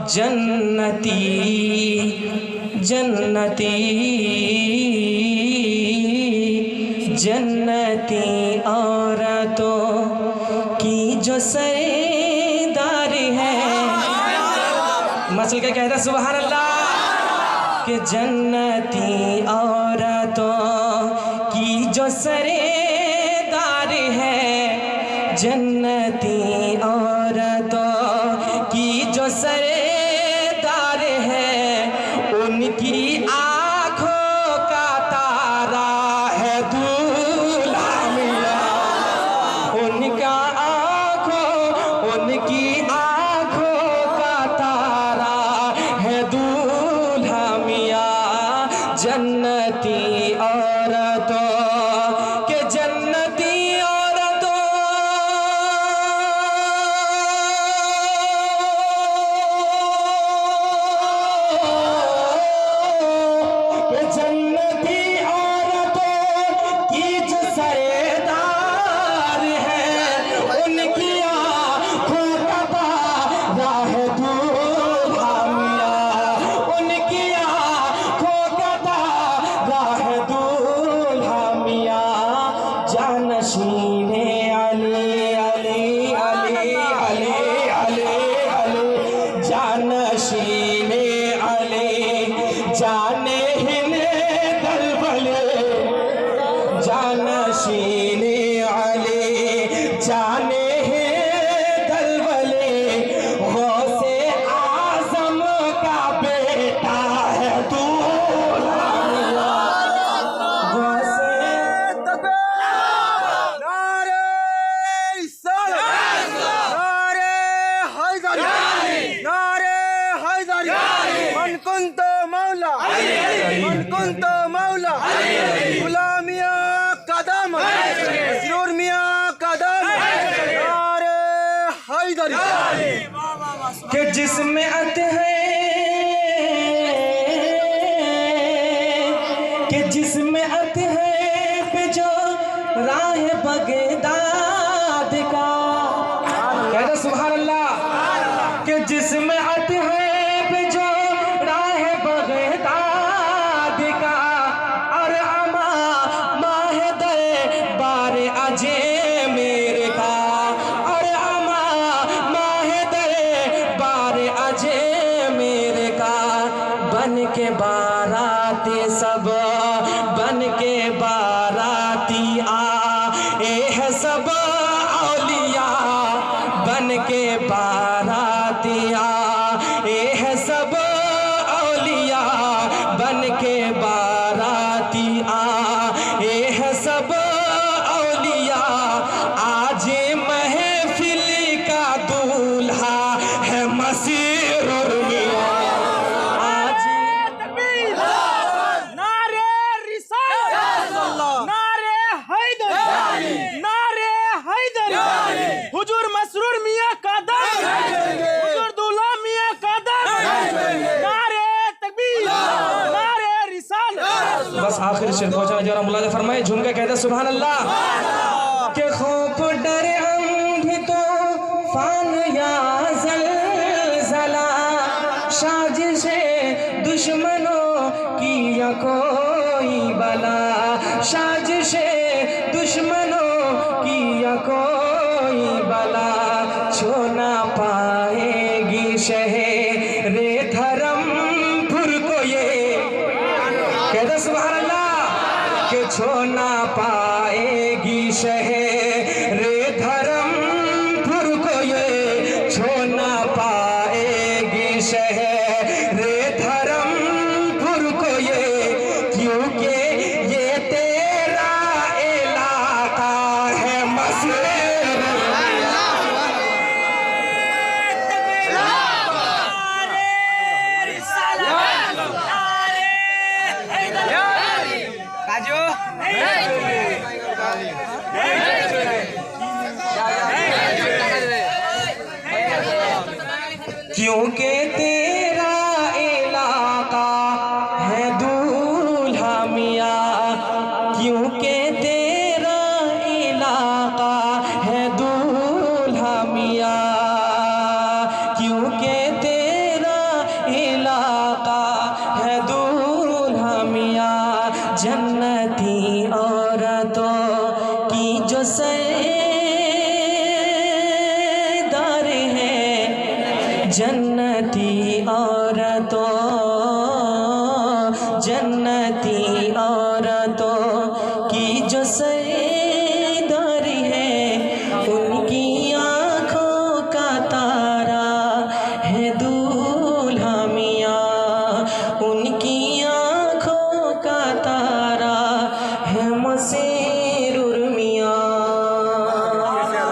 जन्नती जन्नती जन्नती औरतों की जो सरदार है। मसल के कहता सुभान अल्लाह कि जन्नती औरतों की जो सरदार है। जन्नती औरतों की जो सरदार है, उनकी आँखों का तारा है दूल्हा मियां। उनकी आँखों का तारा है दूल्हा मियां। जन्नती औरतों के जन्नती जाने हिने दलबले जानशीने आले जाने हैं दलबले। गौसे आज़म का बेटा है दूल्हा मियां। गौसे नारे नारे हैदरी नारे हैदरी मन कुंत मौला मन कुंत मौला गुलाम मियां कदम मसरूर मियां कदम नारे हैदरी के जिसमें अत है कि जिसमें अत है पे जो राह बगदाद का। कहते सुभान अल्लाह कि जिसमें अत है पे जो राह बगदाद का। और अमा माहिदर बारे अजे मेरे का। और अमा माहिदर बारे अजे मेरे का। बन के बाराती सब बन के बाराती आए है सब औलिया। बन के बाराती आए है सब औलिया। बन के बाराती आए है सब औलिया। आज महफिल का दूल्हा है मसरूर मियां। आज नारे रिसालत नारे हैदरी नारे हैदरी हुजूर मसरूर मियां कदम हुजूर दूल्हा मियां कदम नारे तकबीर नारे रिसालत। बस आखिर शेर पहुंचा जरा मुलाज़ा फरमाए झूम के कहते सुभान अल्लाह के खौफ डर अंधी तो फान या ज़लज़ला। साजिशे दुश्मनों की या कोई बला। साजिशे दुश्मनों की या कोई बला। छो ना पाएगी शहरे धर्मपुर को ये। कहते सुभान अल्लाह के छो ना पाएगी शहरे धर्मपुर को ये। छो ना पाएगी शहरे धर्मपुर को ये। क्योंकि ये तेरा इलाका है मसरूर काजू क्योंकि तेरा इलाका है दूल्हा मियां। क्योंकि तेरा इलाका है दूल्हा मियां। क्योंकि तेरा इलाका है दूल्हा मियाँ। जन्नती औरतों की जो सरदार है, जन्नती औरतों, जन्नती